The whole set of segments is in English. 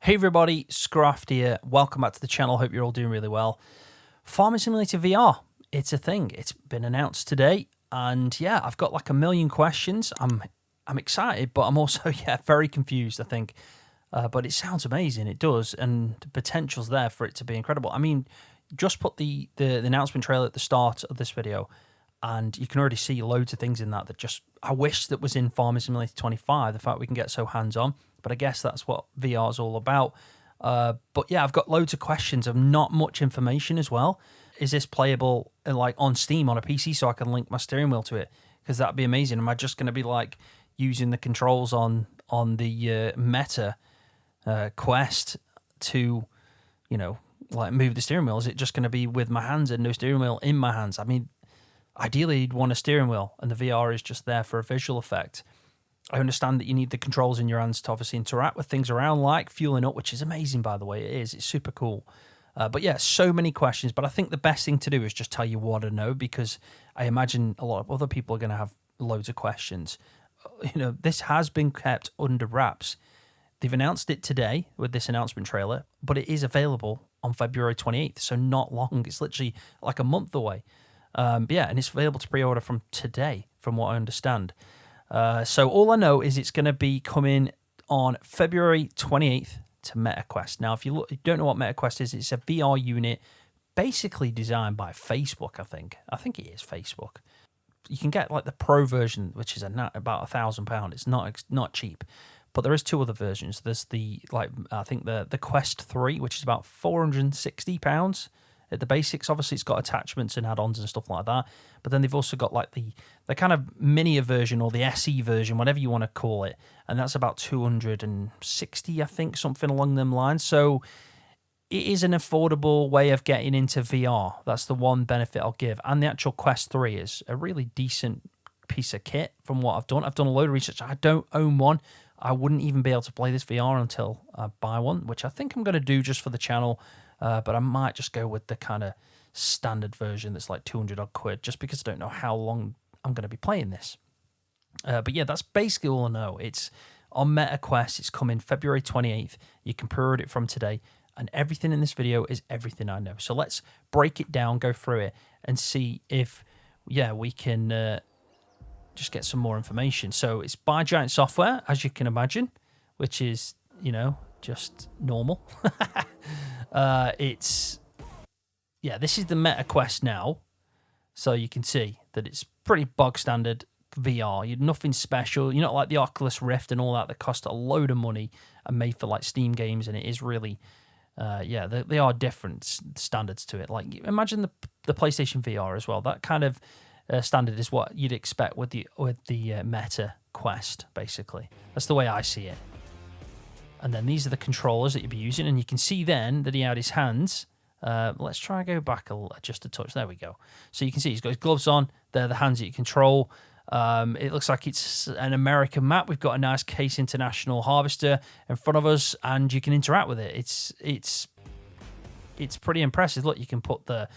Hey everybody, Scroft here. Welcome back to the channel. Hope you're all doing really well. Farming Simulator VR, it's a thing. It's been announced today, and yeah, I've got like a million questions. I'm excited, but I'm also very confused. I think, but it sounds amazing. It does, and the potential's there for it to be incredible. I mean, just put the announcement trailer at the start of this video, and you can already see loads of things in that just I wish that was in Farming Simulator 25. The fact we can get so hands on. But I guess that's what VR is all about. But yeah, I've got loads of questions of not much information as well. Is this playable like on Steam on a PC so I can link my steering wheel to it? Because that'd be amazing. Am I just going to be like using the controls on the Meta Quest to, like move the steering wheel? Is it just going to be with my hands and no steering wheel in my hands? I mean, ideally you'd want a steering wheel and the VR is just there for a visual effect. I understand that you need the controls in your hands to obviously interact with things around, like fueling up, which is amazing, by the way. It is. It's super cool. But yeah, so many questions. But I think the best thing to do is just tell you what I know, because I imagine a lot of other people are going to have loads of questions. This has been kept under wraps. They've announced it today with this announcement trailer, but it is available on February 28th, so not long. It's literally like a month away. And it's available to pre-order from today, from what I understand. So all I know is it's going to be coming on February 28th to MetaQuest. Now, if you don't know what MetaQuest is, it's a VR unit basically designed by Facebook, I think. I think it is Facebook. You can get like the Pro version, which is about £1,000. It's not cheap. But there is two other versions. There's the Quest 3, which is about £460 at the basics. Obviously, it's got attachments and add-ons and stuff like that. But then they've also got like the kind of mini version or the SE version, whatever you want to call it. And that's about 260, I think, something along them lines. So it is an affordable way of getting into VR. That's the one benefit I'll give. And the actual Quest 3 is a really decent piece of kit from what I've done. I've done a load of research. I don't own one. I wouldn't even be able to play this VR until I buy one, which I think I'm going to do just for the channel. But I might just go with the kind of standard version that's like 200 odd quid, just because I don't know how long I'm going to be playing this. But yeah, that's basically all I know. It's on MetaQuest. It's coming February 28th. You can pre-order it from today. And everything in this video is everything I know. So let's break it down, go through it, and see if, we can just get some more information. So it's by Giant Software, as you can imagine, which is, just normal. This is the MetaQuest now. So you can see that it's pretty bog standard VR. You're nothing special. You're not like the Oculus Rift and all that cost a load of money and made for like Steam games. And it is really, they are different standards to it. Like imagine the PlayStation VR as well. That kind of standard is what you'd expect with the Meta Quest, basically. That's the way I see it. And then these are the controllers that you'll be using. And you can see then that he had his hands. Let's try and go back just a touch. There we go. So you can see he's got his gloves on. They're the hands that you control. It looks like it's an American map. We've got a nice Case International harvester in front of us, and you can interact with it. It's pretty impressive. Look, you can put the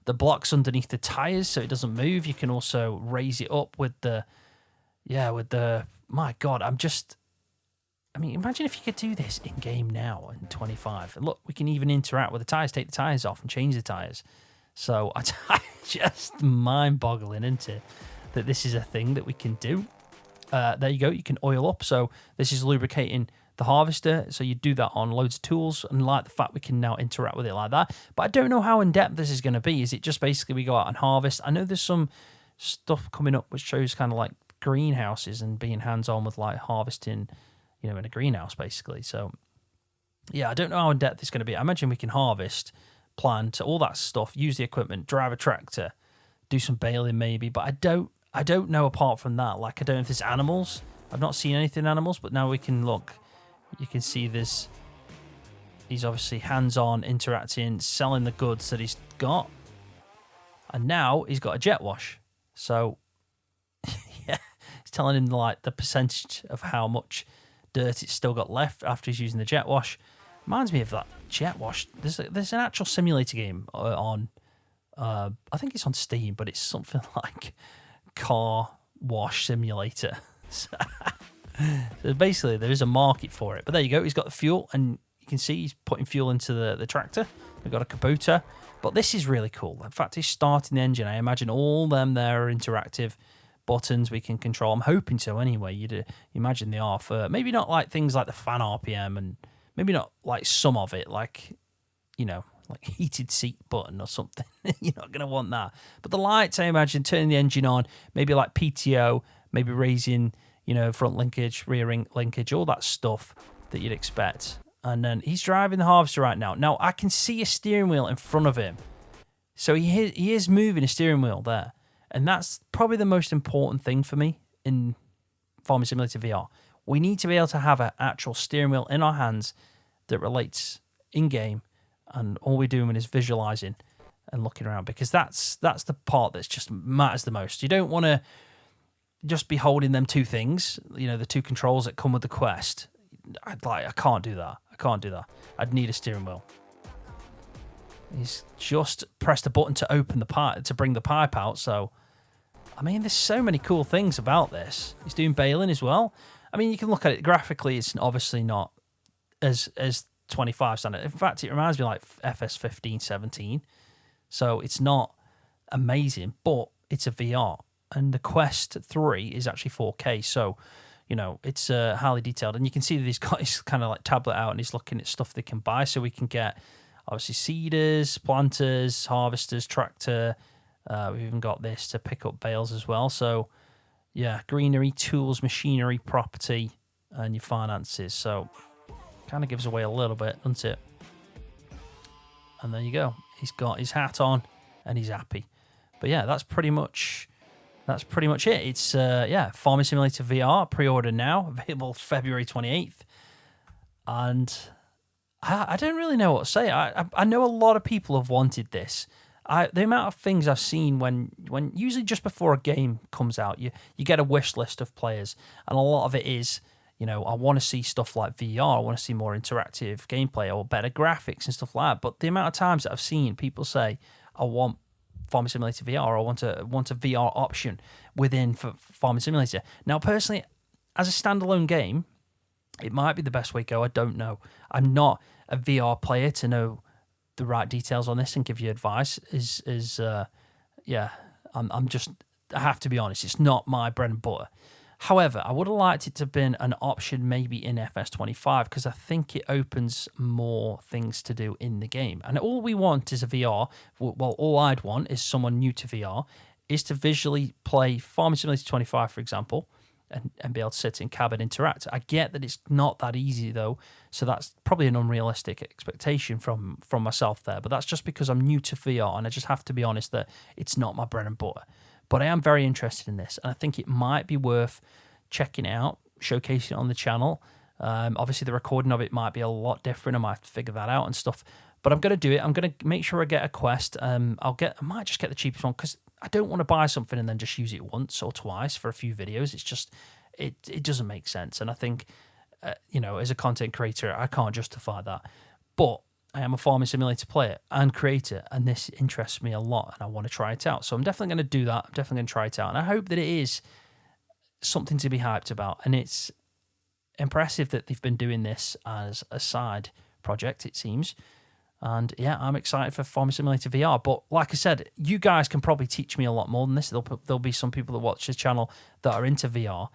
blocks underneath the tires so it doesn't move. You can also raise it up with my God, imagine if you could do this in game now in 25. And look, we can even interact with the tires, take the tires off and change the tires. So I just mind-boggling, isn't it, that this is a thing that we can do. There you go. You can oil up. So this is lubricating the harvester. So you do that on loads of tools, and like the fact we can now interact with it like that. But I don't know how in-depth this is going to be. Is it just basically we go out and harvest? I know there's some stuff coming up which shows kind of like greenhouses and being hands-on with like harvesting, in a greenhouse, basically. So, yeah, I don't know how in-depth it's going to be. I imagine we can harvest, plant, all that stuff, use the equipment, drive a tractor, do some baling maybe, but I don't know apart from that. Like, I don't know if there's animals. I've not seen anything animals, but now we can look. You can see this. He's obviously hands-on, interacting, selling the goods that he's got. And now he's got a jet wash. So, yeah, he's telling him, like, the percentage of how much dirt it's still got left after he's using the jet wash. Reminds me of that jet wash. There's an actual simulator game on, I think it's on Steam, but it's something like Car Wash Simulator. So basically, there is a market for it. But there you go. He's got the fuel, and You can see he's putting fuel into the tractor. We've got a caboter. But this is really cool. In fact, he's starting the engine. I imagine all them there are interactive buttons we can control. I'm hoping so anyway. You'd imagine they are, for maybe not like things like the fan RPM, and maybe not like some of it, like, you know, like heated seat button or something. You're not going to want that. But the lights, I imagine, turning the engine on, maybe like PTO, maybe raising, you know, front linkage, rear linkage, all that stuff that you'd expect. And then he's driving the harvester right now. Now, I can see a steering wheel in front of him. So he is moving a steering wheel there. And that's probably the most important thing for me in Farming Simulator VR. We need to be able to have an actual steering wheel in our hands that relates in-game, and all we're doing is visualizing and looking around, because that's the part that's just matters the most. You don't want to just be holding them two things, you know, the two controls that come with the Quest. I can't do that. I'd need a steering wheel. He's just pressed a button to open the pipe, to bring the pipe out. So, I mean, there's so many cool things about this. He's doing baling as well. I mean, you can look at it graphically. It's obviously not as 25 standard. In fact, it reminds me like FS 15, 17. So it's not amazing, but it's a VR. And the Quest 3 is actually 4K. So, you know, it's highly detailed. And you can see that he's got his kind of like tablet out and he's looking at stuff they can buy. So we can get, obviously, seeders, planters, harvesters, tractor. We've even got this to pick up bales as well. So, yeah, greenery, tools, machinery, property, and your finances. So, kind of gives away a little bit, doesn't it? And there you go. He's got his hat on and he's happy. But yeah, that's pretty much it. It's Farming Simulator VR, pre-order now, available February 28th. And I don't really know what to say. I know a lot of people have wanted this. The amount of things I've seen when usually just before a game comes out, you get a wish list of players, and a lot of it is, you know, I want to see stuff like VR, I want to see more interactive gameplay or better graphics and stuff like that. But the amount of times that I've seen people say, I want Farming Simulator VR, or I want a VR option within Farming Simulator. Now, personally, as a standalone game, it might be the best way to go. I don't know. I'm not a VR player to know the right details on this and give you advice. I'm just, I have to be honest, it's not my bread and butter. However, I would have liked it to have been an option maybe in FS25, because I think it opens more things to do in the game. And all we want is a VR. Well, all I'd want is someone new to VR, is to visually play Farming Simulator 25, for example, and be able to sit in cab and interact. I get that it's not that easy, though, so that's probably an unrealistic expectation from myself there. But that's just because I'm new to VR, and I just have to be honest that it's not my bread and butter. But I am very interested in this, and I think it might be worth checking it out, showcasing it on the channel. Obviously, the recording of it might be a lot different. I might have to figure that out and stuff. But I'm going to do it. I'm going to make sure I get a Quest. I might just get the cheapest one, because I don't want to buy something and then just use it once or twice for a few videos. It's just, it doesn't make sense. And I think, as a content creator, I can't justify that. But I am a Farming Simulator player and creator, and this interests me a lot, and I want to try it out. So I'm definitely going to do that. I'm definitely going to try it out. And I hope that it is something to be hyped about. And it's impressive that they've been doing this as a side project, it seems. And yeah, I'm excited for Farming Simulator VR. But like I said, you guys can probably teach me a lot more than this. There'll be some people that watch this channel that are into VR.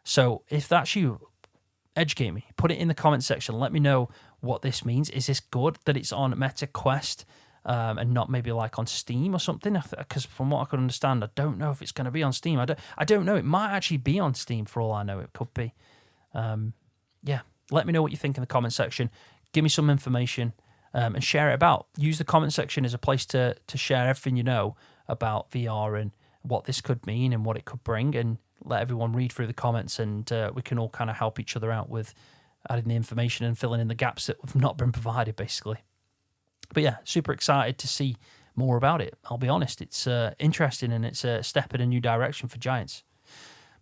So if that's you, educate me. Put it in the comment section. Let me know what this means. Is this good that it's on Meta Quest and not maybe like on Steam or something? Because from what I could understand, I don't know if it's going to be on Steam. I don't know. It might actually be on Steam for all I know. It could be. Let me know what you think in the comment section. Give me some information. And share it about. Use the comment section as a place to share everything you know about VR and what this could mean and what it could bring, and let everyone read through the comments, and we can all kind of help each other out with adding the information and filling in the gaps that have not been provided, basically. But yeah, super excited to see more about it. I'll be honest, it's interesting, and it's a step in a new direction for Giants.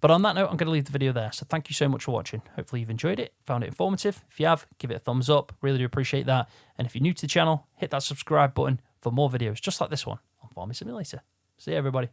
But on that note, I'm going to leave the video there. So thank you so much for watching. Hopefully you've enjoyed it, found it informative. If you have, give it a thumbs up. Really do appreciate that. And if you're new to the channel, hit that subscribe button for more videos just like this one on Farming Simulator. See you, everybody.